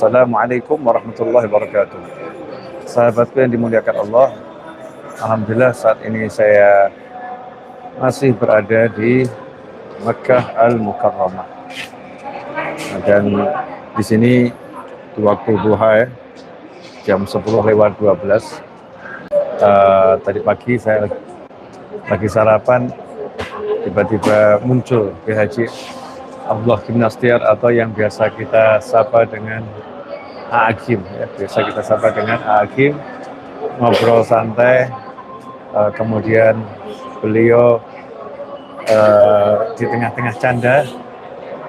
Assalamualaikum warahmatullahi wabarakatuh. Sahabatku yang dimuliakan Allah, alhamdulillah saat ini saya masih berada di Makkah Al-Mukarramah. Dan di sini di waktu duha ya, jam 10:12. Tadi pagi saya lagi sarapan, tiba-tiba muncul Haji Abdullah Gimnastiar atau yang biasa kita sapa dengan A'agim ya. Biasa kita sapa dengan A'agim, ngobrol santai, kemudian beliau di tengah-tengah canda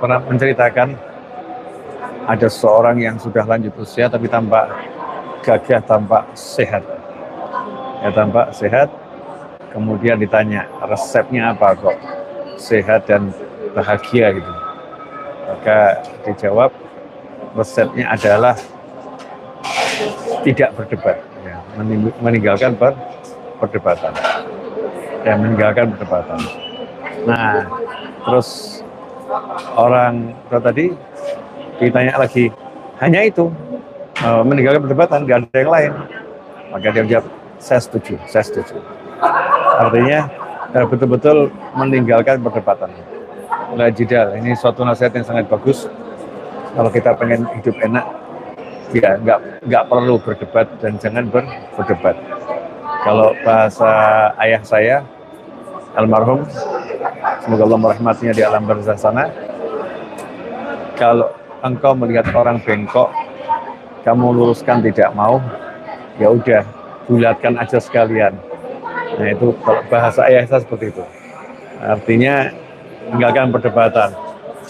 pernah menceritakan ada seorang yang sudah lanjut usia tapi tampak gagah, tampak sehat ya, tampak sehat. Kemudian ditanya resepnya apa kok sehat dan bahagia gitu. Maka dijawab resepnya adalah tidak berdebat ya, meninggalkan perdebatan ya, meninggalkan perdebatan. Nah, terus orang tadi ditanya lagi, hanya itu, meninggalkan perdebatan, nggak ada yang lain. Maka dia jawab, saya setuju. Artinya betul-betul meninggalkan perdebatan. La jidal, ini suatu nasihat yang sangat bagus. Kalau kita pengen hidup enak, ya nggak perlu berdebat dan jangan berdebat. Kalau bahasa ayah saya, almarhum, semoga Allah merahmatinya di alam barzah sana, kalau engkau melihat orang bengkok, kamu luruskan tidak mau, ya udah bulatkan aja sekalian. Nah itu kalau bahasa ayah saya seperti itu. Artinya tinggalkan perdebatan,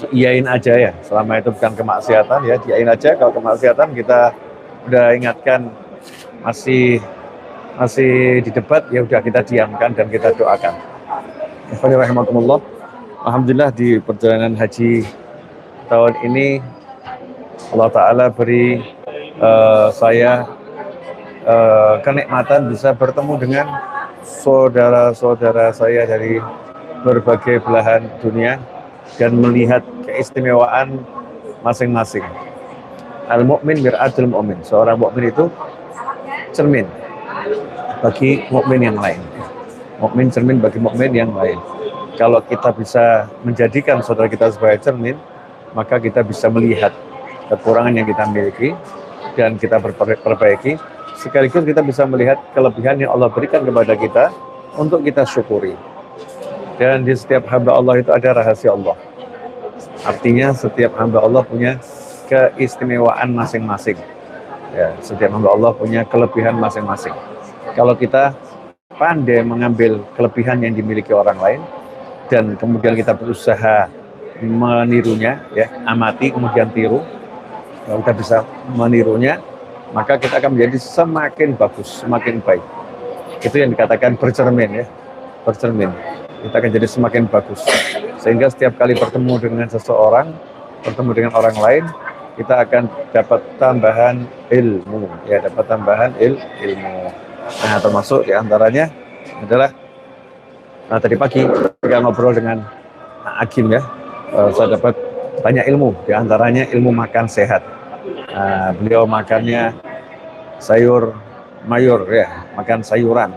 iyain aja ya, selama itu bukan kemaksiatan ya, iyain aja. Kalau kemaksiatan kita udah ingatkan masih didebat, ya udah kita diamkan dan kita doakan. Bismillahirrahmanirrahim. Alhamdulillah di perjalanan haji tahun ini Allah Ta'ala beri saya kenikmatan bisa bertemu dengan saudara-saudara saya dari berbagai belahan dunia dan melihat keistimewaan masing-masing. Al-mu'min mir'atul mu'min. Seorang mukmin itu cermin bagi mukmin yang lain. Mukmin cermin bagi mukmin yang lain. Kalau kita bisa menjadikan saudara kita sebagai cermin, maka kita bisa melihat kekurangan yang kita miliki dan kita perbaiki. Sekaligus kita bisa melihat kelebihan yang Allah berikan kepada kita untuk kita syukuri. Dan di setiap hamba Allah itu ada rahasia Allah. Artinya setiap hamba Allah punya keistimewaan masing-masing. Ya, setiap hamba Allah punya kelebihan masing-masing. Kalau kita pandai mengambil kelebihan yang dimiliki orang lain dan kemudian kita berusaha menirunya, ya, amati kemudian tiru, kalau kita bisa menirunya, maka kita akan menjadi semakin bagus, semakin baik. Itu yang dikatakan bercermin ya, bercermin. Kita akan jadi semakin bagus. Sehingga setiap kali bertemu dengan seseorang, bertemu dengan orang lain, kita akan dapat tambahan ilmu, ya, dapat tambahan ilmu. Nah, termasuk diantaranya adalah tadi pagi ketika ngobrol dengan Agim ya, saya dapat banyak ilmu, diantaranya ilmu makan sehat. Beliau makannya sayur mayur ya, makan sayuran.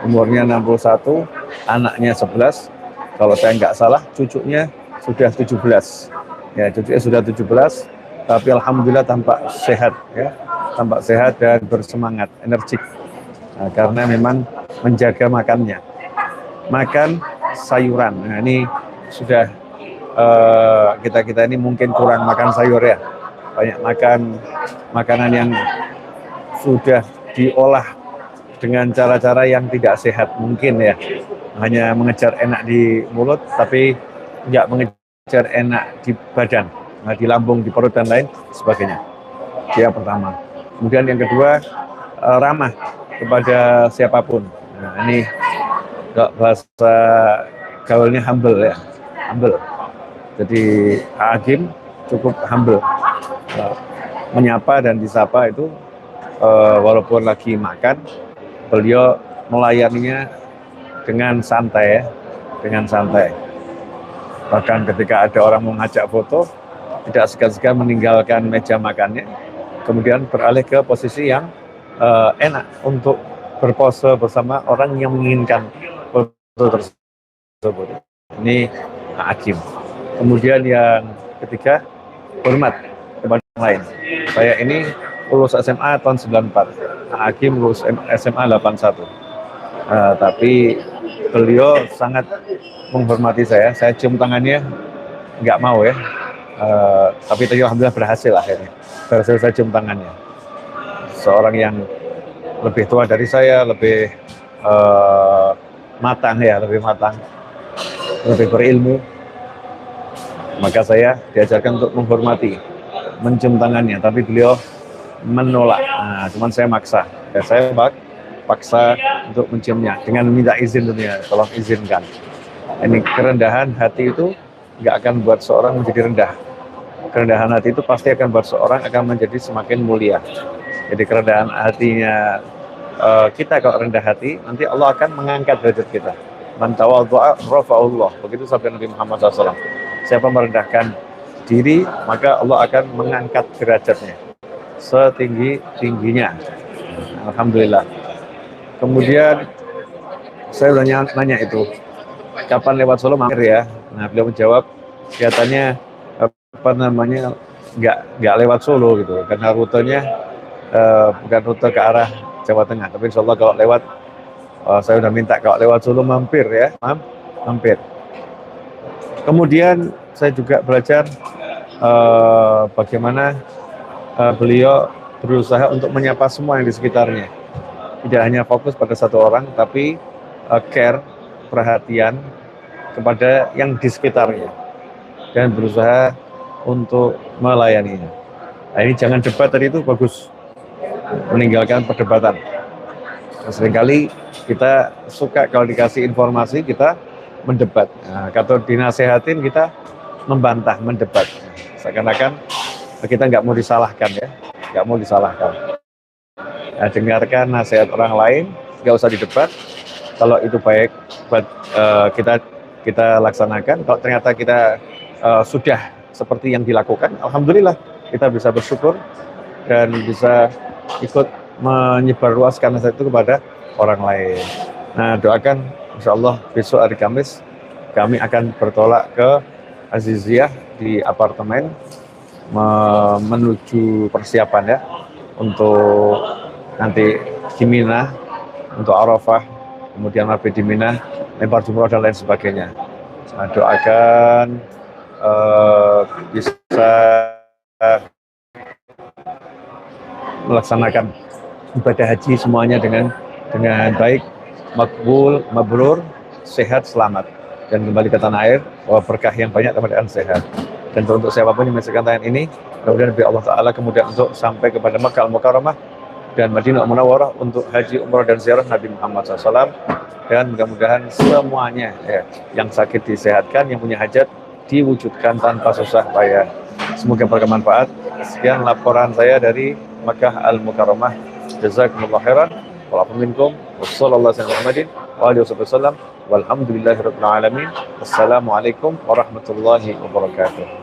Umurnya 61, anaknya 11. Kalau saya nggak salah, cucunya sudah 17. Ya, cucunya sudah 17, tapi alhamdulillah tampak sehat ya, tampak sehat dan bersemangat, energik. Karena memang menjaga makannya. Makan sayuran. Nah, ini sudah kita ini mungkin kurang makan sayur ya. Banyak makan makanan yang sudah diolah dengan cara-cara yang tidak sehat mungkin ya. Hanya mengejar enak di mulut tapi nggak mengejar enak di badan, di lambung, di perut dan lain sebagainya. Itu yang pertama. Kemudian yang kedua, ramah kepada siapapun. Nah, ini bahasa gaulnya humble ya, humble. Jadi Agim cukup humble, menyapa dan disapa itu walaupun lagi makan, beliau melayaninya dengan santai ya, dengan santai. Bahkan ketika ada orang mau ngajak foto, tidak segan-segan meninggalkan meja makannya, kemudian beralih ke posisi yang enak untuk berpose bersama orang yang menginginkan foto tersebut. Ini Hakim. Kemudian yang ketiga, hormat kepada orang lain. Saya ini lulus SMA tahun 94, Hakim lulus SMA 81. Tapi beliau sangat menghormati saya cium tangannya, nggak mau ya. Tapi tadi alhamdulillah berhasil akhirnya. Berhasil saya cium tangannya. Seorang yang lebih tua dari saya, lebih matang ya, lebih berilmu. Maka saya diajarkan untuk menghormati, mencium tangannya, tapi beliau menolak. Nah, cuman saya maksa. Ya, saya paksa untuk menciumnya dengan minta izin tentunya, tolong izinkan. Ini kerendahan hati itu nggak akan buat seorang menjadi rendah. Kerendahan hati itu pasti akan buat seorang akan menjadi semakin mulia. Jadi kerendahan hatinya kita kalau rendah hati, nanti Allah akan mengangkat derajat kita. Man tawadhu'a rafa'ullah. Begitu sabda Nabi Muhammad SAW. Siapa merendahkan diri, maka Allah akan mengangkat derajatnya setinggi-tingginya. Alhamdulillah. Kemudian saya udah nanya itu, kapan lewat Solo mampir ya? Nah, beliau menjawab, kelihatannya nggak lewat Solo gitu, karena rutenya bukan rute ke arah Jawa Tengah. Tapi insya Allah kalau lewat, saya udah minta kalau lewat Solo mampir ya, mampir. Kemudian saya juga belajar bagaimana beliau berusaha untuk menyapa semua yang di sekitarnya. Tidak hanya fokus pada satu orang, tapi care, perhatian kepada yang di sekitarnya. Dan berusaha untuk melayaninya. Nah, ini jangan debat tadi itu bagus. Meninggalkan perdebatan. Nah, seringkali kita suka kalau dikasih informasi, kita mendebat. Nah, kalau dinasehatin, kita membantah, mendebat. Seakan-akan kita nggak mau disalahkan ya. Nggak mau disalahkan. Nah, dengarkan nasihat orang lain, nggak usah didebat. Kalau itu baik buat kita laksanakan. Kalau ternyata kita sudah seperti yang dilakukan, alhamdulillah kita bisa bersyukur dan bisa ikut menyebarluaskan nasihat itu kepada orang lain. Nah, doakan insya Allah besok hari Kamis kami akan bertolak ke Aziziyah di apartemen menuju persiapan ya untuk nanti di Mina, untuk Arafah, kemudian mabit di Mina, lempar jumroh dan lain sebagainya. Nah, doakan bisa melaksanakan ibadah haji semuanya dengan baik, makbul, mabrur, sehat, selamat, dan kembali ke tanah air bahwa berkah yang banyak kepada sehat. Dan untuk siapapun yang menyaksikan tayangan ini, mudah-mudahan Allah Ta'ala kemudian untuk sampai kepada Makkah Al-Mukarramah dan Madinah Munawwarah untuk haji, umrah, dan ziarah Nabi Muhammad SAW. Dan mudah-mudahan semuanya ya, yang sakit disehatkan, yang punya hajat diwujudkan tanpa susah payah. Semoga bermanfaat. Sekian laporan saya dari Makkah Al-Mukarramah. Jazakumullah khairan. Wa'alaikumsalam. Wassalamualaikum warahmatullahi wabarakatuh.